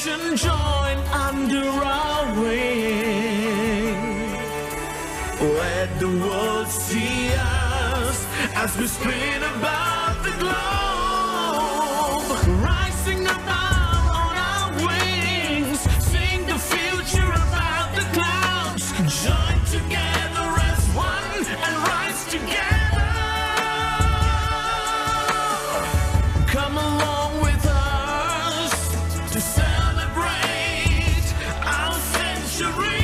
nation join under our wing. Let the world see us as we spin about the globe, rising above on our wings, sing the future about the clouds, join together as one and rise together. Come along with us to celebrate our century.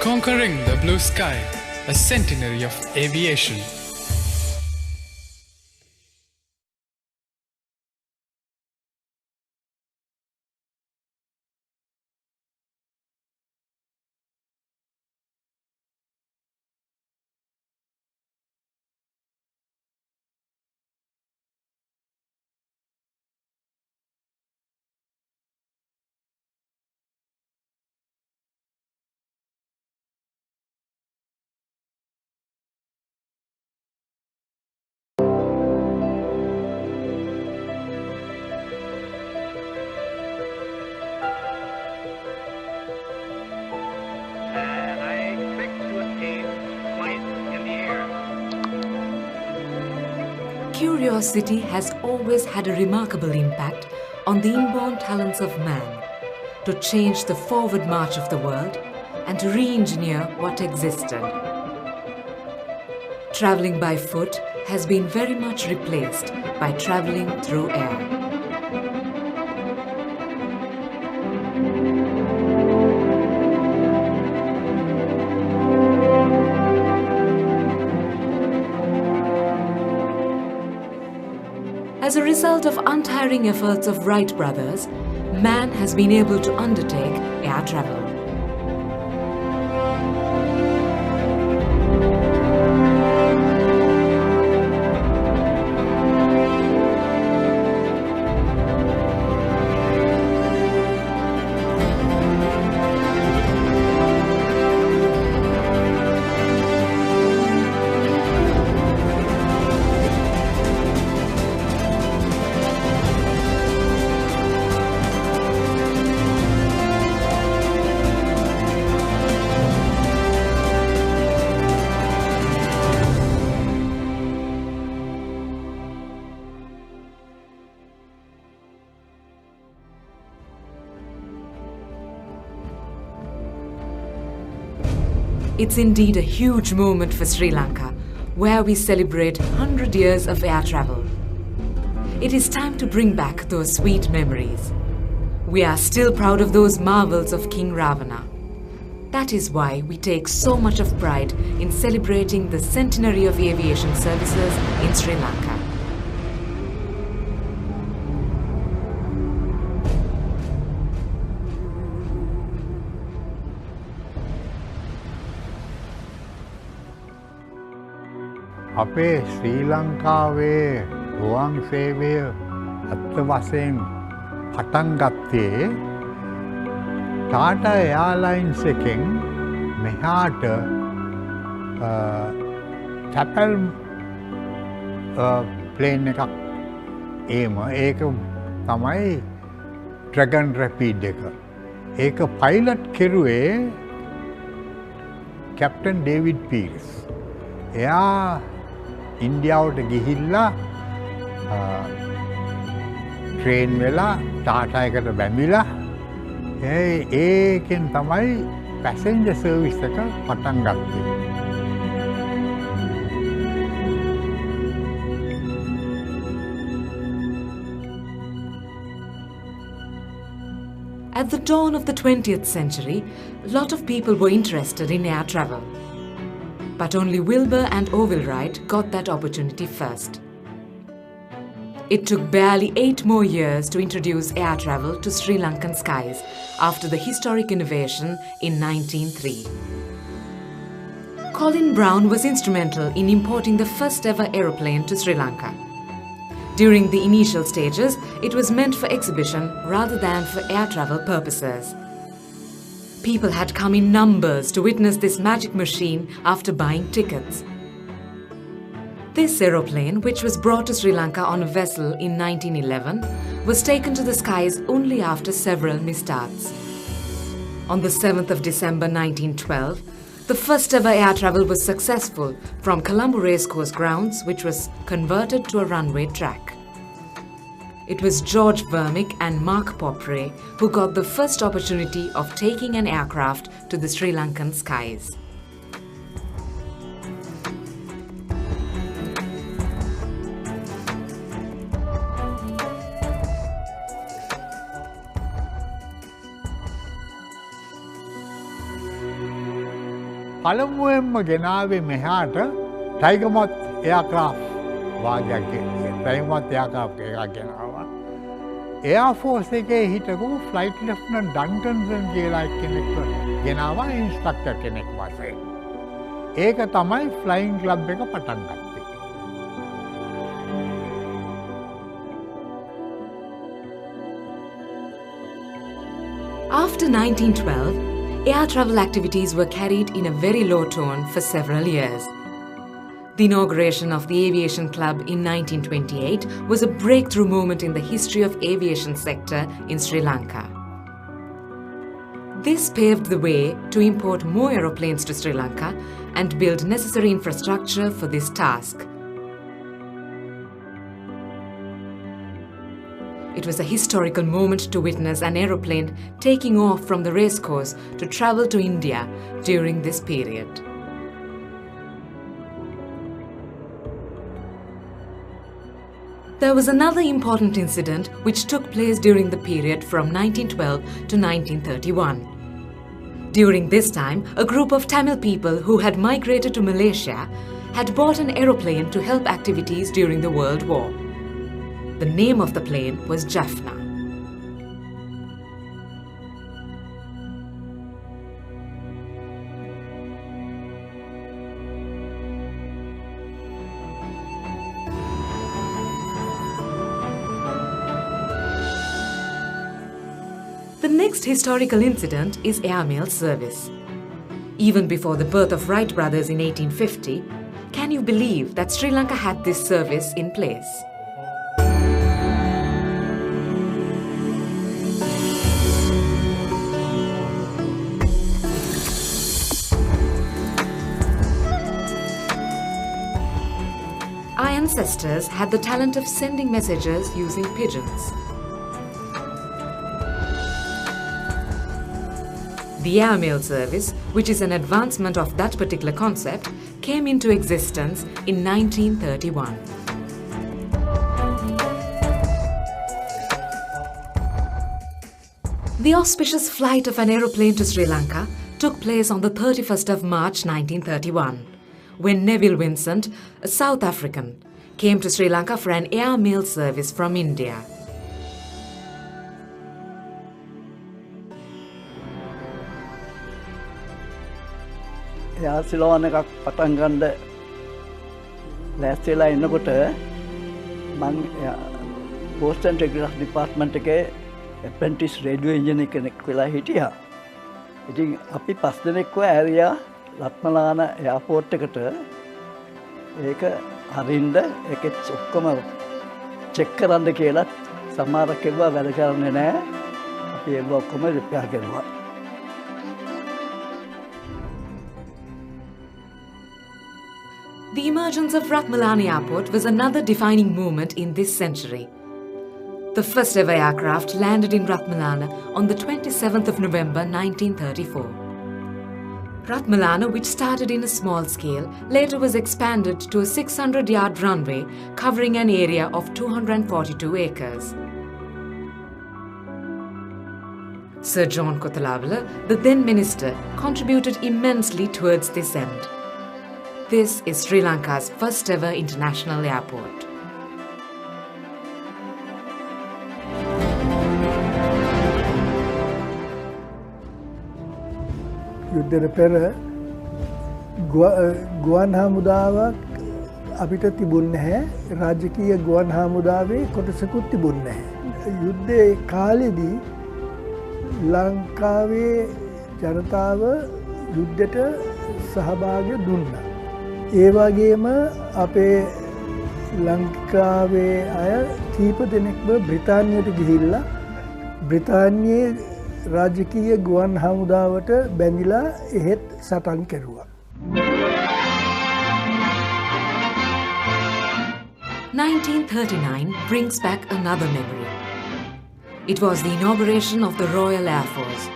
Conquering the blue sky, a centenary of aviation. Curiosity has always had a remarkable impact on the inborn talents of man to change the forward march of the world and to re-engineer what existed. Traveling by foot has been very much replaced by traveling through air. As a result of untiring efforts of Wright brothers, man has been able to undertake air travel. It's indeed a huge moment for Sri Lanka, where we celebrate 100 years of air travel. It is time to bring back those sweet memories. We are still proud of those marvels of King Ravana. That is why we take so much of pride in celebrating the centenary of aviation services in Sri Lanka. අපේ ශ්‍රී ලංකාවේ ගුවන් සේවය අත්ත වශයෙන් පටන් ගත්තේ Tata airlines එකෙන් මෙහාට චැපල් ප්ලේන් එකක් ඒම ඒක තමයි ඩ්‍රැගන් රැපිඩ් එක. ඒක පයිලට් කෙරුවේ කැප්ටන් ඩේවිඩ් පීරිස්. එයා ඉන්දියාවට ගිහිල්ලා ට්‍රේන් වෙලා ටාටා එකට බැඳිලා ඒකෙන් තමයි පැසෙන්ජර් සර්විස් එක පටන් ගත්තේ. At the dawn of the 20th century, a lot of people were interested in air travel. But only Wilbur and Orville Wright got that opportunity first. It took barely 8 more years to introduce air travel to Sri Lankan skies after the historic innovation in 1903. Colin Brown was instrumental in importing the first ever aeroplane to Sri Lanka. During the initial stages, it was meant for exhibition rather than for air travel purposes. People had come in numbers to witness this magic machine after buying tickets. This aeroplane, which was brought to Sri Lanka on a vessel in 1911, was taken to the skies only after several misstarts. On the 7th of December 1912, the first ever air travel was successful from Colombo Racecourse grounds, which was converted to a runway track. It was George Vermick and Mark Popre who got the first opportunity of taking an aircraft to the Sri Lankan skies. පළමුවෙන්ම ගෙනාවේ මෙහාට ටයිගර්මොත් aircraft වාදයක් ටයිගර්මොත් aircraft එකක් ගෙනාවා. එයා force එකේ හිටපු flight ලෙෆ්ටනන්ට් ඩන්කන්සන් කියලා කෙනෙක්ව ගෙනාවා ඉන්ස්ට්‍රක්ටර් කෙනෙක් වශයෙන්. ඒක තමයි ෆ්ලයිಯಿಂග් ක්ලබ් එක පටන් ගත්තේ. After 1912, air travel activities were carried in a very low tone for several years. The inauguration of the Aviation Club in 1928 was a breakthrough moment in the history of aviation sector in Sri Lanka. This paved the way to import more aeroplanes to Sri Lanka and build necessary infrastructure for this task. It was a historical moment to witness an aeroplane taking off from the racecourse to travel to India during this period. There was another important incident which took place during the period from 1912 to 1931. During this time, a group of Tamil people who had migrated to Malaysia had bought an aeroplane to help activities during the World War. The name of the plane was Jaffna. The next historical incident is airmail service. Even before the birth of Wright brothers in 1850, can you believe that Sri Lanka had this service in place? Our ancestors had the talent of sending messages using pigeons. The airmail service, which is an advancement of that particular concept, came into existence in 1931. The auspicious flight of an aeroplane to Sri Lanka took place on the 31st of March 1931, when Neville Vincent, a South African, came to Sri Lanka for an airmail service from India. යාසිලෝන් එකක් පටන් ගන්න ලෑස්තිලා ඉන්නකොට මම බෝස්ටන් technical department එකේ ඇප්‍රෙන්ටිස් radio ඉන්ජිනේර් කෙනෙක් වෙලා හිටියා. ඉතින් අපි 5 දෙනෙක්ව ඇරියා රත්මලාන එයාපෝට් එකට. ඒක හරින්න ඒකෙත් ඔක්කොම චෙක් කරන්න කියලා සමහරක් ඒවා වැඩ කරන්නේ නැහැ. අපි ඒවා ඔක්කොම repair කරුවා. The emergence of Rakhmalani Airport was another defining moment in this century. The first ever aircraft landed in Rakhmalana on the 27th of November 1934. Rakhmalana, which started in a small scale, later was expanded to a 600-yard runway covering an area of 242 acres. Sir John Kothalavala, the then minister, contributed immensely towards this end. This is Sri Lanka's first ever international airport. යුද්ධයට පෙර ගුවන් හමුදාවක් අපිට තිබුණ නැහැ. රාජකීය ගුවන් හමුදාවේ කොටසකුත් තිබුණ නැහැ. යුද්ධයේ කාලෙදී ලංකාවේ ජනතාව යුද්ධයට සහභාගී දුන්නා. ඒ වගේම අපේ ලංකාවේ අය කීප දෙනෙක්ම බ්‍රිතාන්‍යයට ගිහිල්ලා බ්‍රිතාන්‍යයේ රාජකීය ගුවන් හමුදාවට බැඳිලා එහෙත් සටන් කෙරුවා. 1939 brings back another memory. It was the inauguration of the Royal Air Force.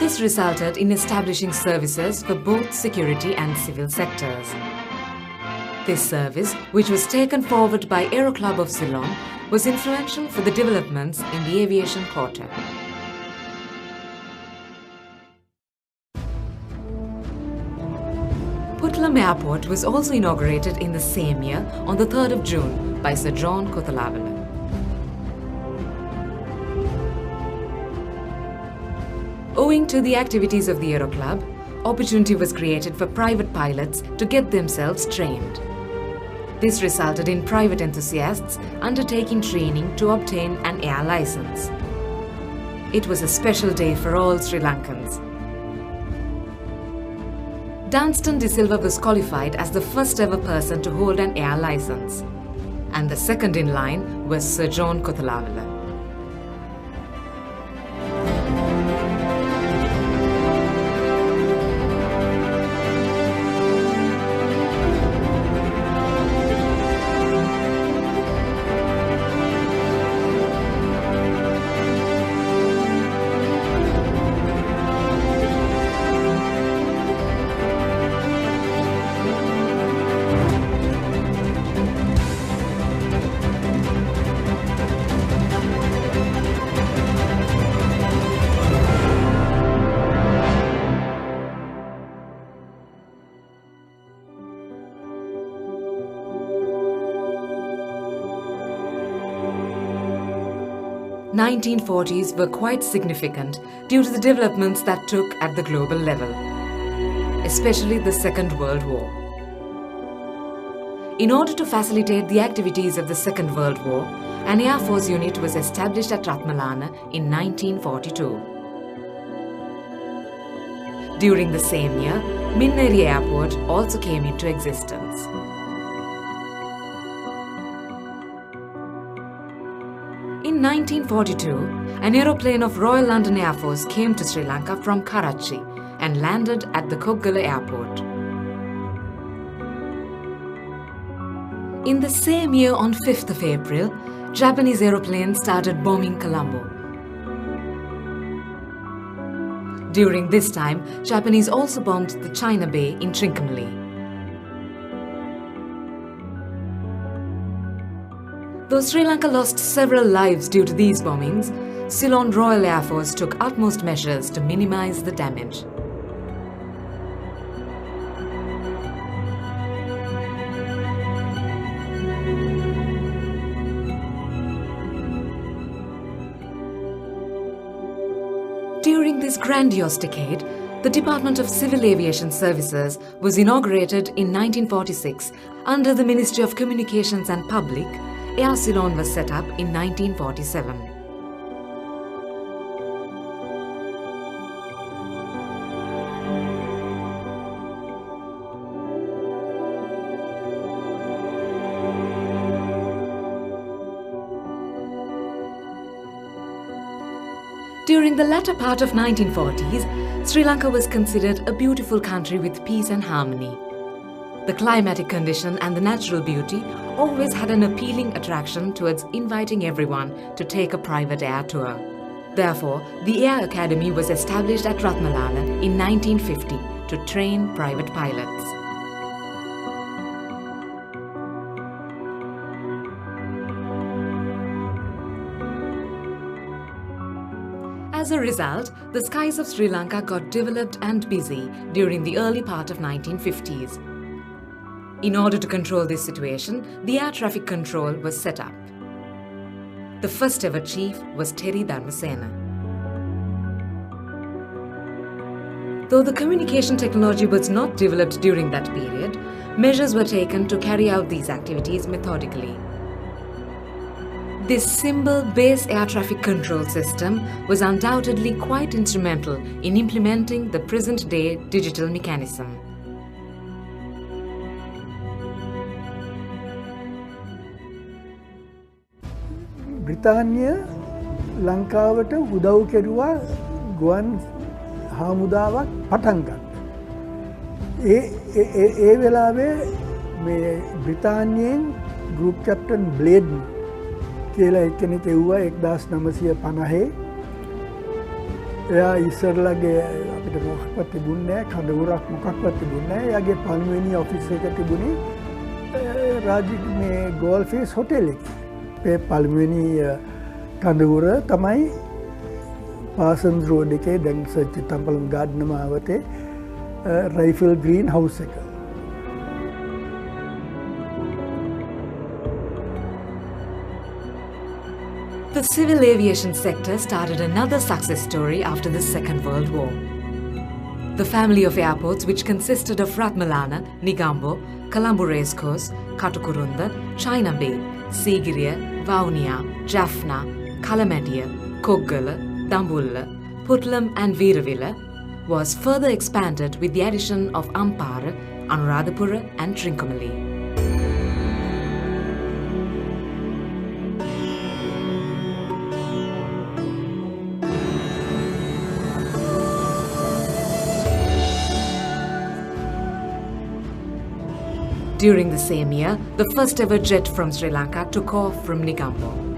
This resulted in establishing services for both security and civil sectors. This service, which was taken forward by Aero Club of Ceylon, was influential for the developments in the aviation quarter. Puttlam Airport was also inaugurated in the same year on the 3rd of June by Sir John Kothalavala. Owing to the activities of the Aero Club, opportunity was created for private pilots to get themselves trained. This resulted in private enthusiasts undertaking training to obtain an air license. It was a special day for all Sri Lankans. Dunstan de Silva was qualified as the first ever person to hold an air license, and the second in line was Sir John Kothalavala. The 1940s were quite significant due to the developments that took at the global level, especially the Second World War. In order to facilitate the activities of the Second World War, an Air Force unit was established at Rakhmalani in 1942. During the same year, Minneri Airport also came into existence. In 1942, an aeroplane of Royal London Air Force came to Sri Lanka from Karachi and landed at the Koggala Airport. In the same year, on 5th of April, Japanese aeroplanes started bombing Colombo. During this time, Japanese also bombed the China Bay in Trincomalee. Though Sri Lanka lost several lives due to these bombings, Ceylon Royal Air Force took utmost measures to minimize the damage. During this grandiose decade, the Department of Civil Aviation Services was inaugurated in 1946 under the Ministry of Communications and Public. Air Ceylon was set up in 1947. During the latter part of 1940s, Sri Lanka was considered a beautiful country with peace and harmony. The climatic condition and the natural beauty always had an appealing attraction towards inviting everyone to take a private air tour. Therefore, the Air Academy was established at Rakhmalani in 1950 to train private pilots. As a result, the skies of Sri Lanka got developed and busy during the early part of 1950s. In order to control this situation, the air traffic control was set up. The first ever chief was Terry Dharmasena. Though the communication technology was not developed during that period, measures were taken to carry out these activities methodically. This symbol-based air traffic control system was undoubtedly quite instrumental in implementing the present-day digital mechanism. බ්‍රිතාන්‍ය ලංකාවට උදව් කෙරුවා ගුවන් හාමුදාවක් පටන් ගන්න. ඒ වෙලාවේ මේ බ්‍රිතාන්‍යයෙන් group captain blade කියලා එක්කෙනෙක් එව්වා 1950. එයා ඉස්සරලගේ අපිට මොකක්වත් තිබුණේ නැහැ, කඳවුරක් මොකක්වත් තිබුණේ නැහැ. එයාගේ පළවෙනි ඔෆිස් එක තිබුණේ මේ ගෝල්ෆේස් හොටෙල් එකේ. ඒ පළවෙනි කඳවුර තමයි පාසන්ස් රෝඩ් එකේ දැන් සර්ච් ටෙම්පල් ගාඩ්න මාවතේ රයිෆල් ග්‍රීන් හවුස් එක. The civil aviation sector started another success story after the Second World War. The family of airports, which consisted of Rakhmalani, Negombo, Colombo Racecourse, Katukurunda, China Bay, Sigiriya, Vaunia, Jaffna, Kalamatiya, Koggala, Dambulla, Putlam and Veeravilla, was further expanded with the addition of Ampara, Anuradhapura and Trincomalee. During the same year, the first ever jet from Sri Lanka took off from Negombo.